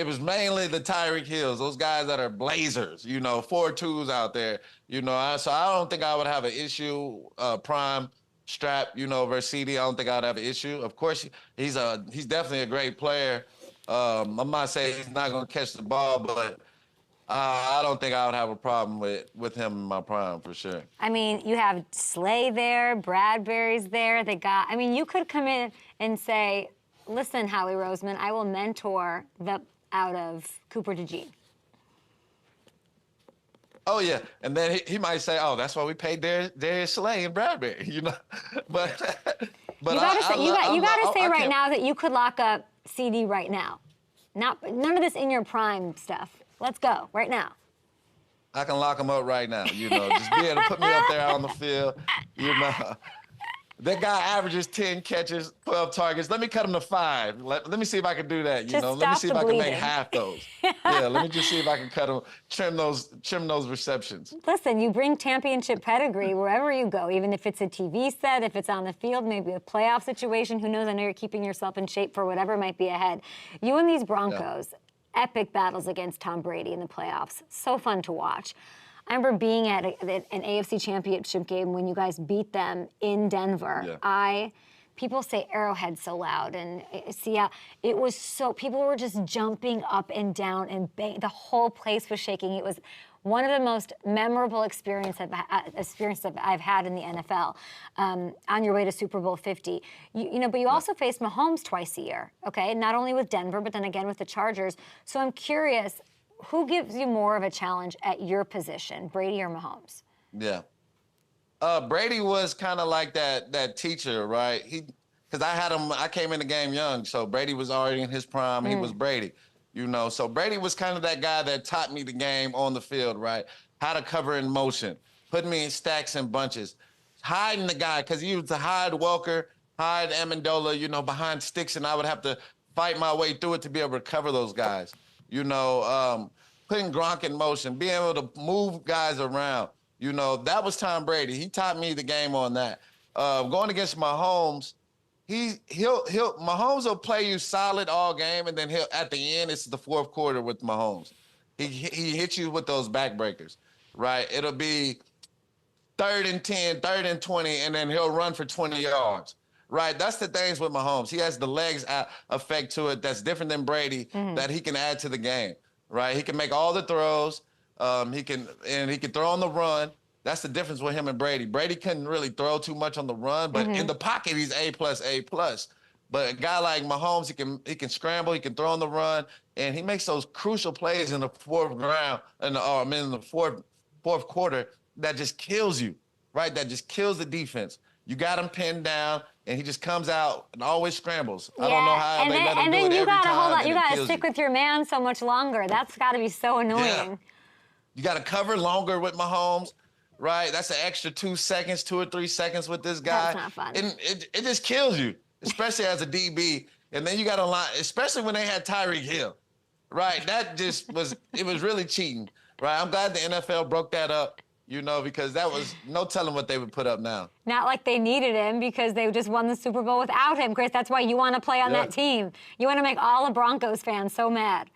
was mainly the Tyreek Hills, those guys that are blazers, 4.2s out there, So I don't think I would have an issue, prime strap, versus CD. I don't think I'd have an issue. Of course, he's definitely a great player. I'm not saying he's not going to catch the ball, but I don't think I would have a problem with him in my prime for sure. I mean, you have Slay there, Bradbury's there. You could come in and say, listen, Howie Roseman, I will mentor out of Cooper DeJean. Oh, yeah. And then he might say, oh, that's why we paid Darius Slay and Bradbury, But you got to say right now that you could lock up CD right now. None of this in your prime stuff. Let's go right now. I can lock him up right now, Just be able to put me up there on the field, That guy averages 10 catches, 12 targets. Let me cut him to 5. Let me see if I can do that, Just Let me see if I can bleeding. make half those. Yeah, let me just see if I can cut him, trim those receptions. Listen, you bring championship pedigree wherever you go, even if it's a TV set, if it's on the field, maybe a playoff situation. Who knows? I know you're keeping yourself in shape for whatever might be ahead. You and these Broncos, epic battles against Tom Brady in the playoffs. So fun to watch. I remember being at an AFC Championship game when you guys beat them in Denver. Yeah. People say Arrowhead so loud, and it was so, people were just jumping up and down, and the whole place was shaking. It was one of the most memorable experiences I've had in the NFL. On your way to Super Bowl 50, but you also faced Mahomes twice a year. Okay, not only with Denver, but then again with the Chargers. So I'm curious, who gives you more of a challenge at your position, Brady or Mahomes? Yeah. Brady was kind of like that teacher, right? Because I came in the game young, so Brady was already in his prime. He was Brady, So Brady was kind of that guy that taught me the game on the field, right? How to cover in motion, putting me in stacks and bunches, hiding the guy, because he used to hide Welker, hide Amendola, behind sticks, and I would have to fight my way through it to be able to cover those guys. Putting Gronk in motion, being able to move guys around. That was Tom Brady. He taught me the game on that. Going against Mahomes, Mahomes will play you solid all game, and then at the end, it's the fourth quarter with Mahomes. He hits you with those backbreakers, right? It'll be 3rd and 10, 3rd and 20, and then he'll run for 20 yards. Right, that's the things with Mahomes. He has the legs effect to it that's different than Brady that he can add to the game. Right, he can make all the throws. He can throw on the run. That's the difference with him and Brady. Brady couldn't really throw too much on the run, but in the pocket he's A+. But a guy like Mahomes, he can scramble, he can throw on the run, and he makes those crucial plays in the fourth quarter that just kills you. Right, that just kills the defense. You got him pinned down, and he just comes out and always scrambles. Yeah. I don't know how they let him do it every time. You got to stick with your man so much longer. That's got to be so annoying. Yeah. You got to cover longer with Mahomes. right? That's an extra 2 seconds, 2 or 3 seconds with this guy. That's not fun. And it just kills you, especially as a DB. And then you got to line, especially when they had Tyreek Hill, right? That just was, it was really cheating, right? I'm glad the NFL broke that up, you know, because that was no telling what they would put up now. Not like they needed him because they just won the Super Bowl without him, Chris. That's why you want to play on that team. You want to make all the Broncos fans so mad.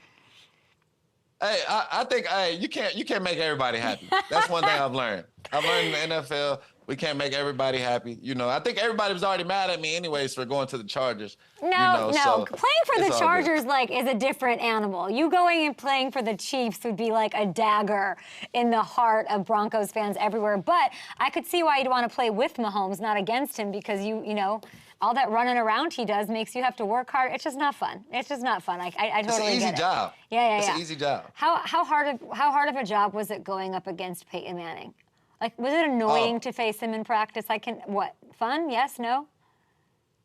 Hey, I think you can't make everybody happy. That's one thing I've learned. I've learned in the NFL, we can't make everybody happy. You know, I think everybody was already mad at me anyways for going to the Chargers. No, So playing for the Chargers is a different animal. You going and playing for the Chiefs would be like a dagger in the heart of Broncos fans everywhere. But I could see why you'd want to play with Mahomes, not against him, because you know, all that running around he does makes you have to work hard. It's just not fun. It's just not fun. I totally get it. It's an easy job. Yeah. It's an easy job. How hard of a job was it going up against Peyton Manning? Like, was it annoying to face him in practice? What? Fun? Yes? No?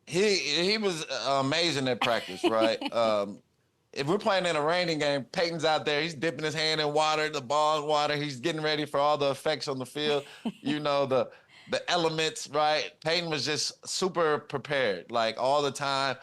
He was amazing at practice, right? If we're playing in a raining game, Peyton's out there. He's dipping his hand in water, the ball in water. He's getting ready for all the effects on the field. You know, the elements, right? Peyton was just super prepared, like all the time.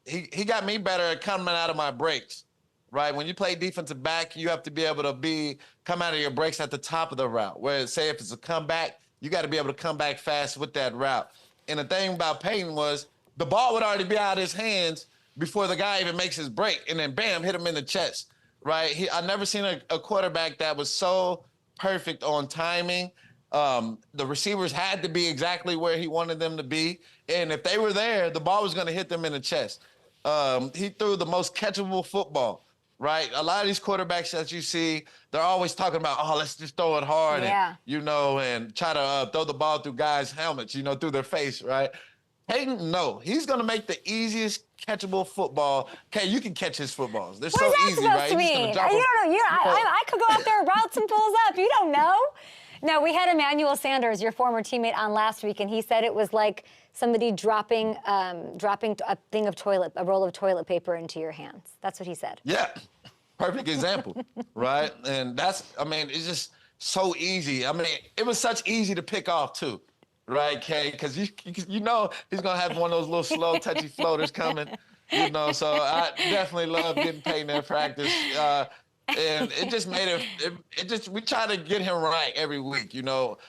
He got me better at coming out of my breaks, right? When you play defensive back, you have to be able to come out of your breaks at the top of the route. Where say if it's a comeback, you got to be able to come back fast with that route. And the thing about Peyton was the ball would already be out of his hands before the guy even makes his break, and then bam, hit him in the chest, right? I never seen a quarterback that was so perfect on timing. The receivers had to be exactly where he wanted them to be. And if they were there, the ball was going to hit them in the chest. He threw the most catchable football, right? A lot of these quarterbacks that you see, they're always talking about, oh, let's just throw it hard and, you know, and try to throw the ball through guys' helmets, you know, through their face, right? Peyton, no. He's going to make the easiest catchable football. Okay, you can catch his footballs. They're so easy, right? To mean? You don't know. I could go out there and route some fools up. You don't know. No, we had Emmanuel Sanders, your former teammate, on last week, and he said it was like somebody dropping a roll of toilet paper into your hands. That's what he said. Yeah, perfect example, right? And it's just so easy. I mean, it was such easy to pick off too, right, Kay? Because you know he's gonna have one of those little slow, touchy floaters coming, you know. So I definitely love getting Peyton in practice. And it just made we try to get him right every week, you know,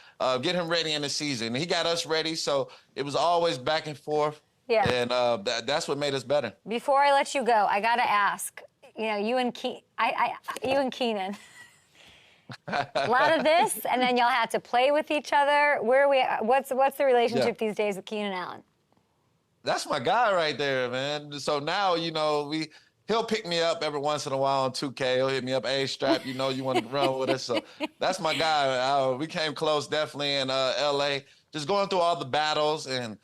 get him ready in the season. He got us ready, so it was always back and forth. Yeah. And that's what made us better. Before I let you go, I got to ask, you know, you and Keenan, a lot of this, and then y'all had to play with each other. What's the relationship these days with Keenan Allen? That's my guy right there, man. So now, you know, he'll pick me up every once in a while on 2K. He'll hit me up, hey, Strap, you know you want to run with us. So that's my guy. We came close definitely in L.A., just going through all the battles and,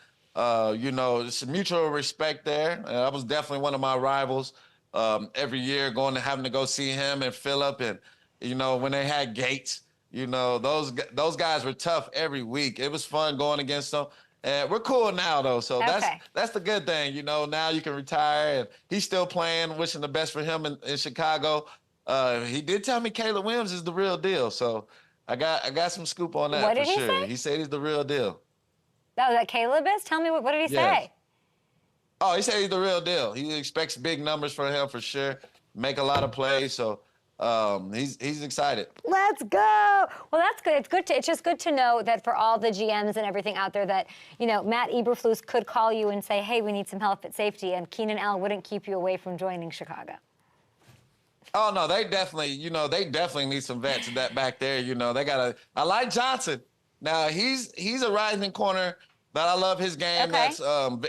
you know, just mutual respect there. I was definitely one of my rivals every year, having to go see him and Phillip. And, you know, when they had Gates, you know, those guys were tough every week. It was fun going against them. And we're cool now, though, so that's the good thing. You know, now you can retire, and he's still playing, wishing the best for him in Chicago. He did tell me Caleb Williams is the real deal, so I got some scoop on that for sure. Say? He said he's the real deal. Oh, that Caleb is? Tell me, what did he say? Oh, he said he's the real deal. He expects big numbers from him for sure, make a lot of plays, so he's excited. Let's go. Well, that's good. It's just good to know that for all the GMs and everything out there that, you know, Matt Eberflus could call you and say, hey, we need some help at safety, and Keenan Allen wouldn't keep you away from joining Chicago. Oh, no, they definitely need some vets back there. You know, I like Johnson. Now, he's a rising corner, but I love his game. Okay.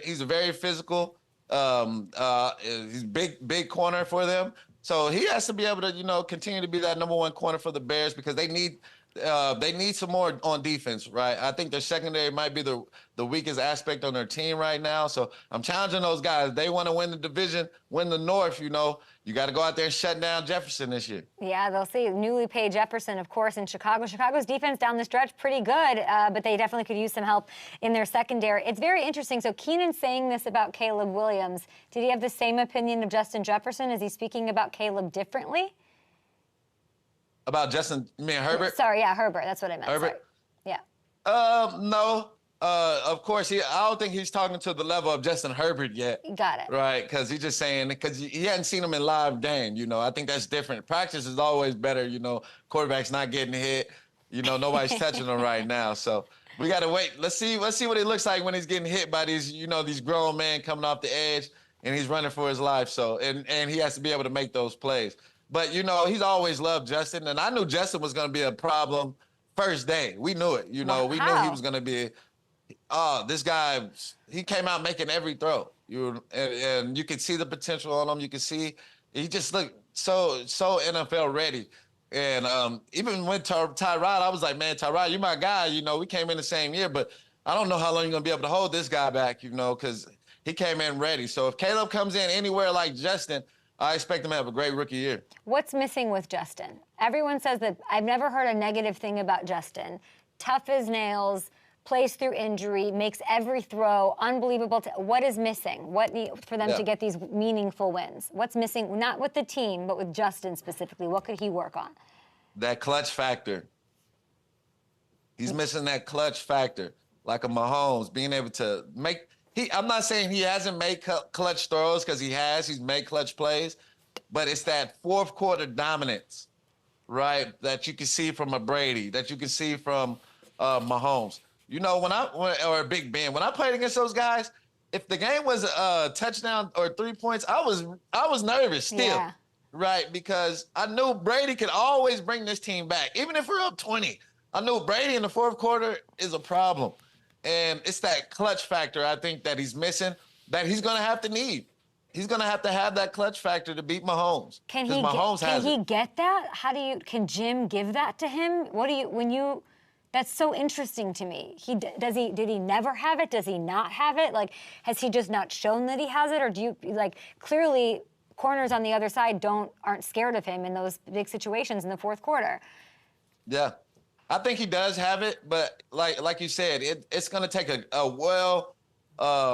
He's a very physical, he's big corner for them. So he has to be able to, you know, continue to be that number one corner for the Bears because they need some more on defense, right? I think their secondary might be the weakest aspect on their team right now. So I'm challenging those guys. They want to win the division, win the North, you know. You got to go out there and shut down Jefferson this year. Yeah, they'll see. Newly paid Jefferson, of course, in Chicago. Chicago's defense down the stretch, pretty good, but they definitely could use some help in their secondary. It's very interesting. So Keenan saying this about Caleb Williams. Did he have the same opinion of Justin Jefferson? Is he speaking about Caleb differently? About Justin, you mean Herbert? Sorry, yeah, Herbert. That's what I meant. Herbert? Sorry. Yeah. No. Of course, I don't think he's talking to the level of Justin Herbert yet. Got it. Right, because he's just saying, because he hadn't seen him in live game, I think that's different. Practice is always better, quarterback's not getting hit. Nobody's touching him right now. So we got to wait. Let's see what he looks like when he's getting hit by these, these grown men coming off the edge and he's running for his life. So, and he has to be able to make those plays. But, he's always loved Justin, and I knew Justin was going to be a problem first day. We knew it. We knew he was going to be. This guy, he came out making every throw. And you could see the potential on him. You could see he just looked so NFL ready. And even with Tyrod, I was like, man, Tyrod, you're my guy. We came in the same year, but I don't know how long you're going to be able to hold this guy back, because he came in ready. So if Caleb comes in anywhere like Justin, I expect him to have a great rookie year. What's missing with Justin? Everyone says that. I've never heard a negative thing about Justin. Tough as nails, plays through injury, makes every throw unbelievable. What is missing? For them to get these meaningful wins? What's missing, not with the team, but with Justin specifically? What could he work on? That clutch factor. He's missing that clutch factor, like a Mahomes, being able to make – I'm not saying he hasn't made clutch throws, because he has. He's made clutch plays. But it's that fourth quarter dominance, right, that you can see from a Brady, that you can see from Mahomes. Or Big Ben, when I played against those guys, if the game was a touchdown or 3 points, I was nervous still, right? Because I knew Brady could always bring this team back. Even if we're up 20, I knew Brady in the fourth quarter is a problem. And it's that clutch factor, I think, that he's missing, that he's going to have to need. He's going to have that clutch factor to beat Mahomes. Can he get that? Can Jim give that to him? That's so interesting to me. Did he never have it? Does he not have it? Like, has he just not shown that he has it? Or do you, clearly corners on the other side aren't scared of him in those big situations in the fourth quarter? Yeah. I think he does have it, but like you said, it's going to take a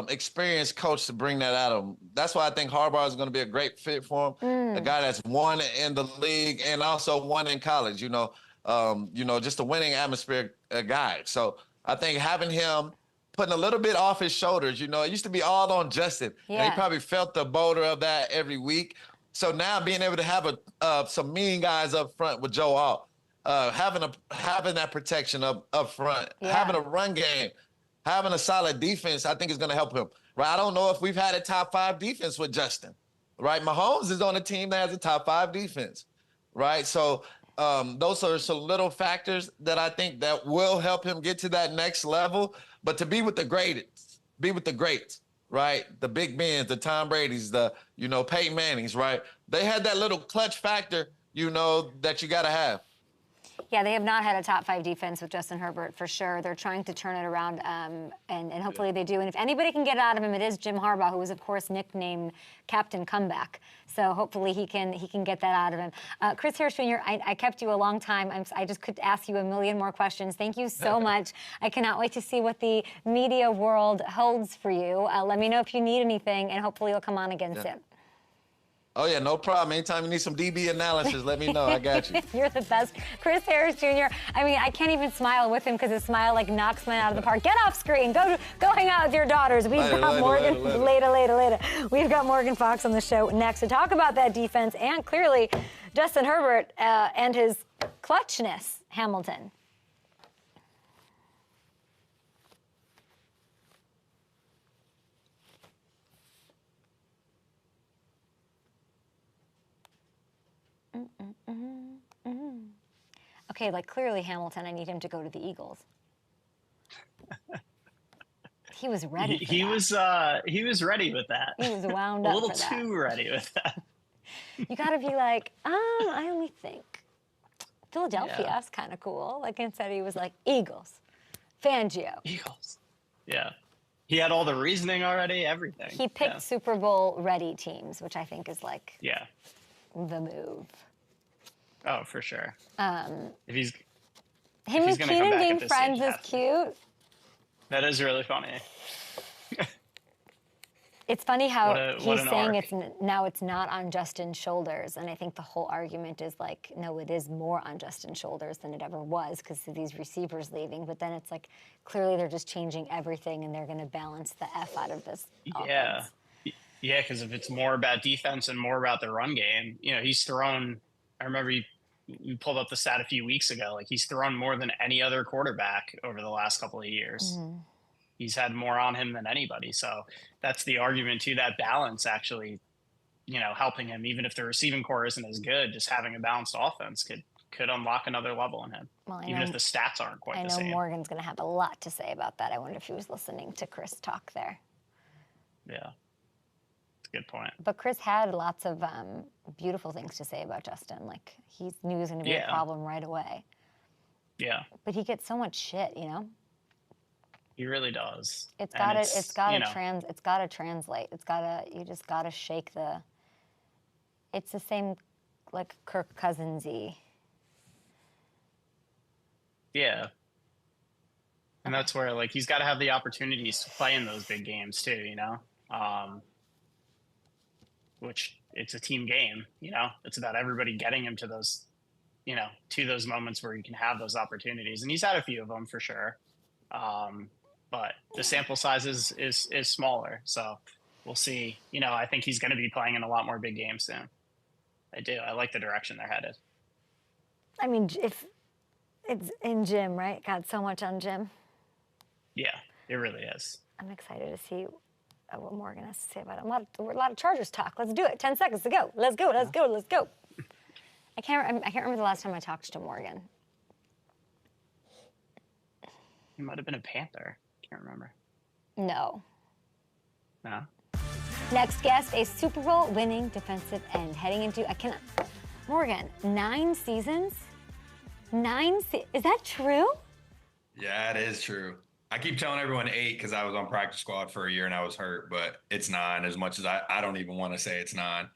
experienced coach to bring that out of him. That's why I think Harbaugh is going to be a great fit for him. A guy that's won in the league and also won in college, just a winning atmosphere guy. So I think having him putting a little bit off his shoulders, it used to be all on Justin. Yeah. And he probably felt the boulder of that every week. So now being able to have some mean guys up front with Joe Alt, having that protection up front, having a run game, having a solid defense, I think is going to help him. Right? I don't know if we've had a top 5 defense with Justin. Right? Mahomes is on a team that has a top 5 defense. Right? So those are some little factors that I think that will help him get to that next level. But to be with the greats, right? The Big Bens, the Tom Brady's, the Peyton Manning's, right? They had that little clutch factor, that you got to have. Yeah, they have not had a top 5 defense with Justin Herbert for sure. They're trying to turn it around, and hopefully they do. And if anybody can get it out of him, it is Jim Harbaugh, who was, of course, nicknamed Captain Comeback. So hopefully he can get that out of him. Chris Harris Jr., I kept you a long time. I just could ask you a million more questions. Thank you so much. I cannot wait to see what the media world holds for you. Let me know if you need anything, and hopefully you'll come on again soon. Oh, yeah, no problem. Anytime you need some DB analysis, let me know. I got you. You're the best. Chris Harris Jr., I can't even smile with him because his smile, knocks men out of the park. Get off screen. Go hang out with your daughters. We've got Morgan. Later. We've got Morgan Fox on the show next to talk about that defense and clearly Justin Herbert and his clutchness, Hamilton. Okay, clearly Hamilton, I need him to go to the Eagles. He was ready. He was ready with that. He was wound up. A little too ready with that. You got to be like, I only think Philadelphia is kind of cool. Instead he was like Eagles, Fangio. Eagles. Yeah. He had all the reasoning already, everything. He picked Super Bowl ready teams, which I think is the move. Oh, for sure. Him and Keenan being friends is cute. That is really funny. It's funny how what he's an saying arc. now it's not on Justin's shoulders, and I think the whole argument is like, no, it is more on Justin's shoulders than it ever was because of these receivers leaving. But then it's like clearly they're just changing everything, and they're going to balance the F out of this Yeah. offense. Yeah, because if it's more about defense and more about the run game, he's thrown. I remember you pulled up the stat a few weeks ago. Like he's thrown more than any other quarterback over the last couple of years. Mm-hmm. He's had more on him than anybody. So that's the argument too. That balance actually, helping him, even if the receiving core isn't as good, just having a balanced offense could unlock another level in him, Well, even if the stats aren't quite the same. Morgan's going to have a lot to say about that. I wonder if he was listening to Chris talk there. Yeah. Good point. But Chris had lots of beautiful things to say about Justin. Like he knew he was going to be a problem right away. Yeah. But he gets so much shit, He really does. It's gotta translate. You just gotta shake the. It's the same, like Kirk Cousins-y. Yeah. And that's where like he's got to have the opportunities to play in those big games too, which it's a team game, it's about everybody getting him to those, to those moments where you can have those opportunities. And he's had a few of them for sure. But the sample size is smaller. So we'll see. I think he's going to be playing in a lot more big games soon. I do. I like the direction they're headed. I mean, if it's in Jim, right? Got so much on Jim. Yeah, it really is. I'm excited to see what Morgan has to say about it. A lot of Chargers talk. Let's do it. 10 seconds to go. Let's go. Let's go. Let's go. I can't remember the last time I talked to Morgan. He might have been a Panther. Can't remember. No. No. Next guest, a Super Bowl winning defensive end heading into Morgan, 9 seasons? Is that true? Yeah, it is true. I keep telling everyone 8 because I was on practice squad for a year and I was hurt, but it's 9 as much as I don't even want to say it's 9.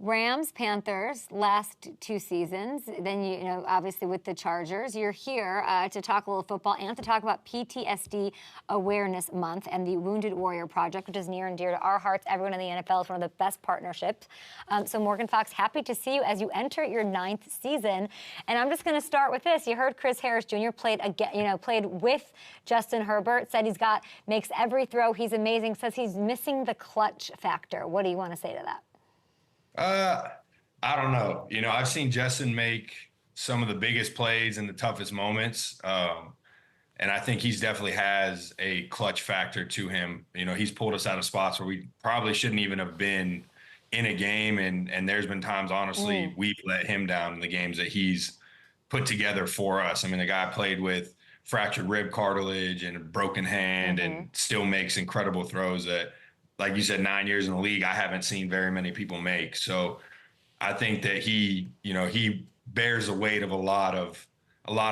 Rams, Panthers, last 2 seasons. Then, obviously with the Chargers, you're here to talk a little football and to talk about PTSD Awareness Month and the Wounded Warrior Project, which is near and dear to our hearts. Everyone in the NFL is one of the best partnerships. So Morgan Fox, happy to see you as you enter your 9th season. And I'm just going to start with this. You heard Chris Harris Jr. played with Justin Herbert, said makes every throw. He's amazing, says he's missing the clutch factor. What do you want to say to that? I don't know. I've seen Justin make some of the biggest plays in the toughest moments. And I think he's definitely has a clutch factor to him. He's pulled us out of spots where we probably shouldn't even have been in a game. And there's been times, honestly, we've let him down in the games that he's put together for us. I mean, the guy played with fractured rib cartilage and a broken hand and still makes incredible throws that, like you said, 9 years in the league, I haven't seen very many people make. So I think that he bears the weight of a lot of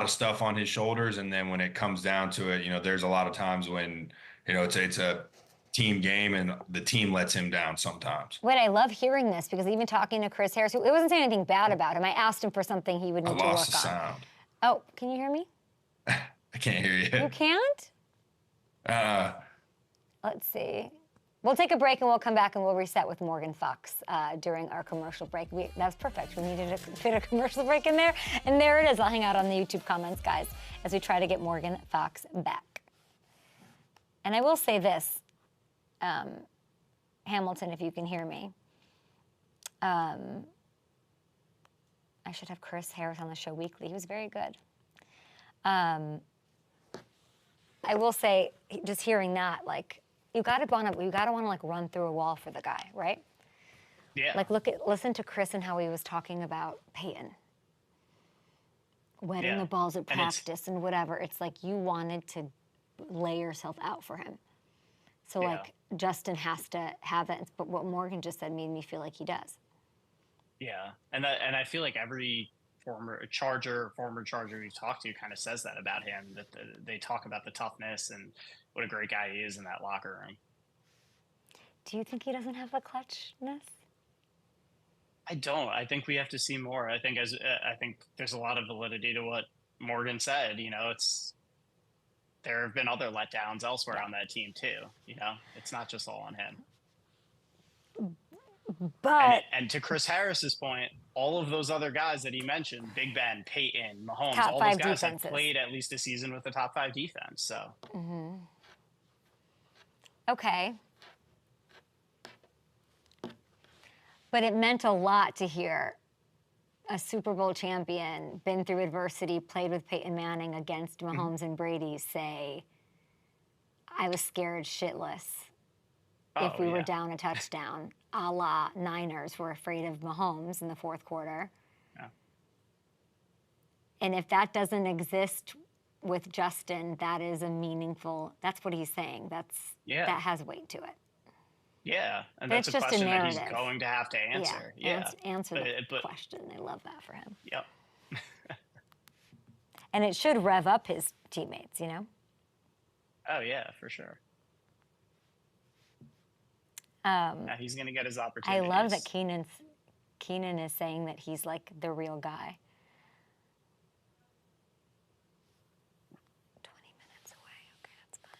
stuff on his shoulders. And then when it comes down to it, there's a lot of times when, it's a team game and the team lets him down sometimes. Wait, I love hearing this because even talking to Chris Harris, it wasn't saying anything bad about him. I asked him for something he would need to work on. I lost the sound. Oh, can you hear me? I can't hear you. You can't? Let's see. We'll take a break and we'll come back and we'll reset with Morgan Fox during our commercial break. That's perfect. We needed to fit a commercial break in there. And there it is. I'll hang out on the YouTube comments, guys, as we try to get Morgan Fox back. And I will say this, Hamilton, if you can hear me. I should have Chris Harris on the show weekly. He was very good. I will say, just hearing that, like, you gotta want to like run through a wall for the guy, right? Yeah. Like listen to Chris and how he was talking about Peyton. Wetting the balls at practice and whatever. It's like you wanted to lay yourself out for him. So like Justin has to have that. But what Morgan just said made me feel like he does. Yeah, and I feel like every former Charger we've talked to kind of says that about him, that they talk about the toughness and what a great guy he is in that locker room. Do you think he doesn't have the clutchness? I don't. I think we have to see more. I think there's a lot of validity to what Morgan said. There have been other letdowns elsewhere on that team too. It's not just all on him. But and to Chris Harris's point, all of those other guys that he mentioned, Big Ben, Peyton, Mahomes, top all 5 those guys defenses have played at least a season with the top 5 defense. So, okay. But it meant a lot to hear a Super Bowl champion, been through adversity, played with Peyton Manning against Mahomes and Brady, say, I was scared shitless if we were down a touchdown, a la Niners were afraid of Mahomes in the fourth quarter. Yeah. And if that doesn't exist with Justin, that is a meaningful, that's what he's saying. That has weight to it. Yeah, and But that's it's a just question a that narrative. he's going to have to answer. Yeah, answer the question. I love that for him. Yep. And it should rev up his teammates, you know? Oh, yeah, for sure. He's going to get his I opportunities. love that Keenan is saying that he's like the real guy. 20 minutes away. Okay, that's fine.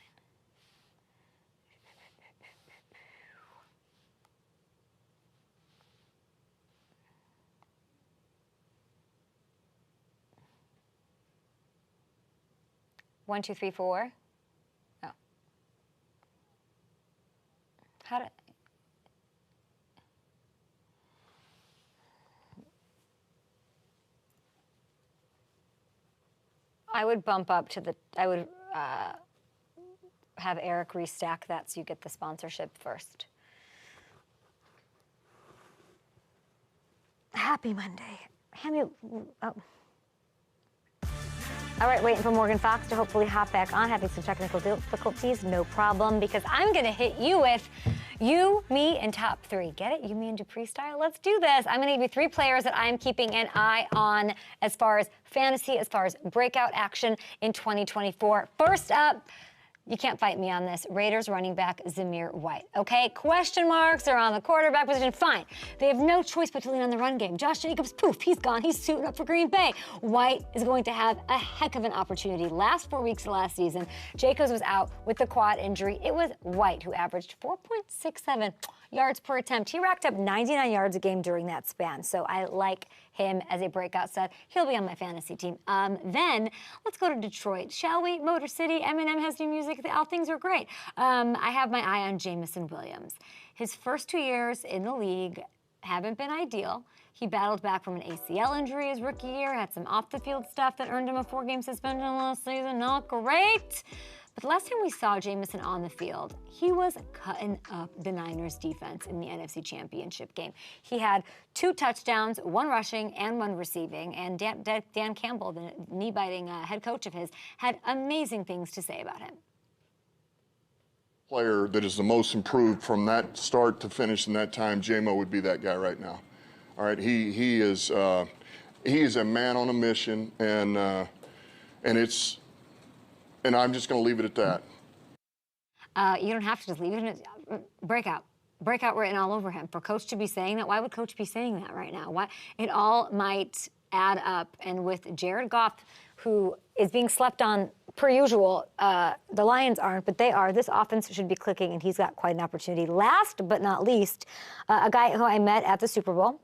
One, two, three, four. Oh. How did... I would bump up to the, I would have Eric restack that so you get the sponsorship first. Happy Monday. Hand me, oh. All right, waiting for Morgan Fox to hopefully hop back on, having some technical difficulties, no problem, because I'm gonna hit you with you, me, and top 3. Get it? You, me, and Dupree style? Let's do this. I'm gonna give you 3 players that I'm keeping an eye on as far as fantasy, as far as breakout action in 2024. First up, you can't fight me on this. Raiders running back Zamir White. Okay, question marks are on the quarterback position. Fine. They have no choice but to lean on the run game. Josh Jacobs, poof, he's gone. He's suiting up for Green Bay. White is going to have a heck of an opportunity. Last 4 weeks of last season, Jacobs was out with the quad injury. It was White who averaged 4.67 yards per attempt. He racked up 99 yards a game during that span. So I like him as a breakout stud. He'll be on my fantasy team. Then let's go to Detroit, shall we? Motor City, Eminem has new music. All things are great. I have my eye on Jameson Williams. His first 2 years in the league haven't been ideal. He battled back from an ACL injury his rookie year, had some off-the-field stuff that earned him a 4-game suspension last season. Not great. But the last time we saw Jameson on the field, he was cutting up the Niners defense in the NFC Championship game. He had 2 touchdowns, 1 rushing and 1 receiving, and Dan Campbell, the knee-biting head coach of his, had amazing things to say about him. Player that is the most improved from that start to finish in that time, J-Mo would be that guy right now. All right, he is a man on a mission, and I'm just going to leave it at that. You don't have to just leave it. Breakout written all over him. For Coach to be saying that, why would Coach be saying that right now? Why? It all might add up. And with Jared Goff, who is being slept on per usual, the Lions aren't, but they are. This offense should be clicking, and he's got quite an opportunity. Last but not least, a guy who I met at the Super Bowl,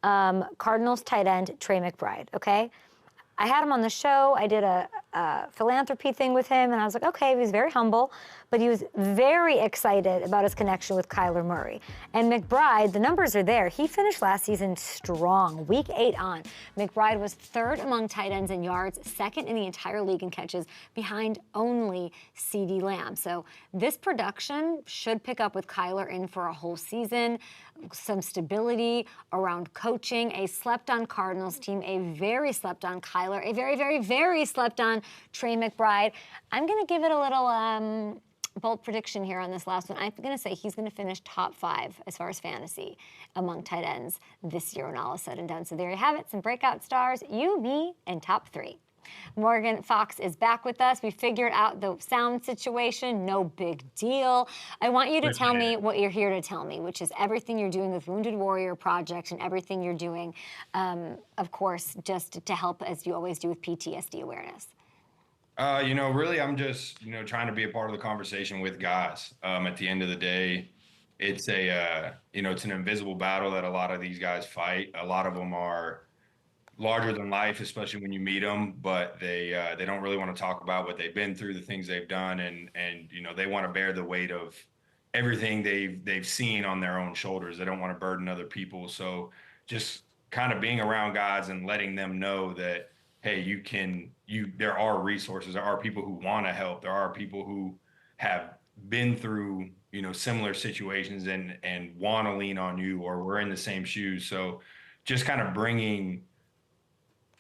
Cardinals tight end Trey McBride, okay? I had him on the show. I did a philanthropy thing with him, and I was like, okay, he was very humble, but he was very excited about his connection with Kyler Murray. And McBride, the numbers are there. He finished last season strong, week 8 on. McBride was 3rd among tight ends in yards, 2nd in the entire league in catches, behind only CeeDee Lamb. So this production should pick up with Kyler in for a whole season. Some stability around coaching, a slept-on Cardinals team, a very slept-on Kyler, a very, very, very slept-on Trey McBride. I'm going to give it a little bold prediction here on this last one. I'm going to say he's going to finish top 5 as far as fantasy among tight ends this year when all is said and done. So there you have it, some breakout stars, you, me, and top 3. Morgan Fox is back with us. We figured out the sound situation. No big deal. I want you to tell me what you're here to tell me, which is everything you're doing with Wounded Warrior Project and everything you're doing, of course, just to help, as you always do, with PTSD awareness. Really, I'm just, trying to be a part of the conversation with guys. At the end of the day, it's it's an invisible battle that a lot of these guys fight. A lot of them are larger than life, especially when you meet them, but they don't really want to talk about what they've been through, the things they've done, and they want to bear the weight of everything they've seen on their own shoulders. They don't want to burden other people. So just kind of being around guys and letting them know that, hey, there are resources, there are people who want to help, there are people who have been through similar situations and want to lean on you, or we're in the same shoes. So just kind of bringing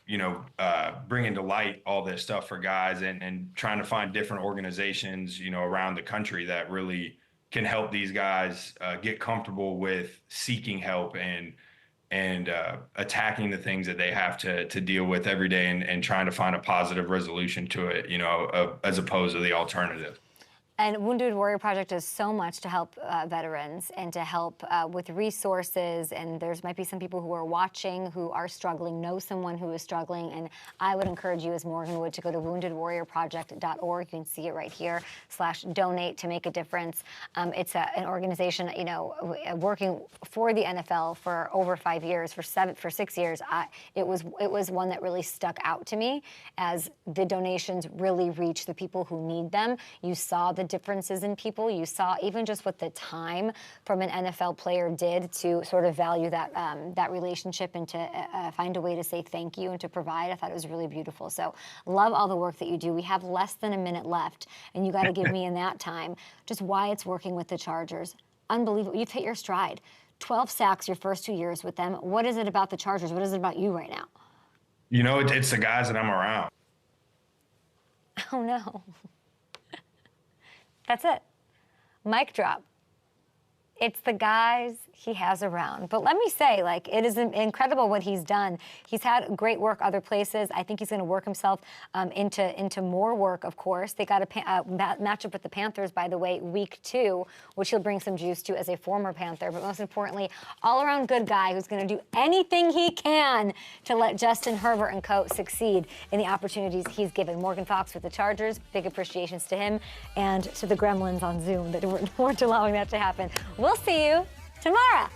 to light all this stuff for guys, and trying to find different organizations, around the country that really can help these guys get comfortable with seeking help and attacking the things that they have to deal with every day, and trying to find a positive resolution to it, as opposed to the alternative. And Wounded Warrior Project does so much to help veterans and to help with resources. And there's might be some people who are watching who are struggling, know someone who is struggling. And I would encourage you as Morgan Wood to go to woundedwarriorproject.org. You can see it right here, /donate to make a difference. It's an organization, working for the NFL for over 5 years, for 6 years. It was one that really stuck out to me as the donations really reach the people who need them. You saw the differences in people. You saw even just what the time from an NFL player did to sort of value that relationship and to find a way to say thank you and to provide. I thought it was really beautiful. So love all the work that you do. We have less than a minute left, and you got to give me in that time just why it's working with the Chargers. Unbelievable. You've hit your stride. 12 sacks your first 2 years with them. What is it about the Chargers? What is it about you right now? It's the guys that I'm around. Oh, no. That's it. Mic drop. It's the guys he has around. But let me say, it is incredible what he's done. He's had great work other places. I think he's going to work himself into more work, of course. They got a matchup with the Panthers, by the way, week 2, which he'll bring some juice to as a former Panther. But most importantly, all-around good guy who's going to do anything he can to let Justin Herbert and co. succeed in the opportunities he's given. Morgan Fox with the Chargers, big appreciations to him and to the gremlins on Zoom that weren't allowing that to happen. We'll see you tomorrow.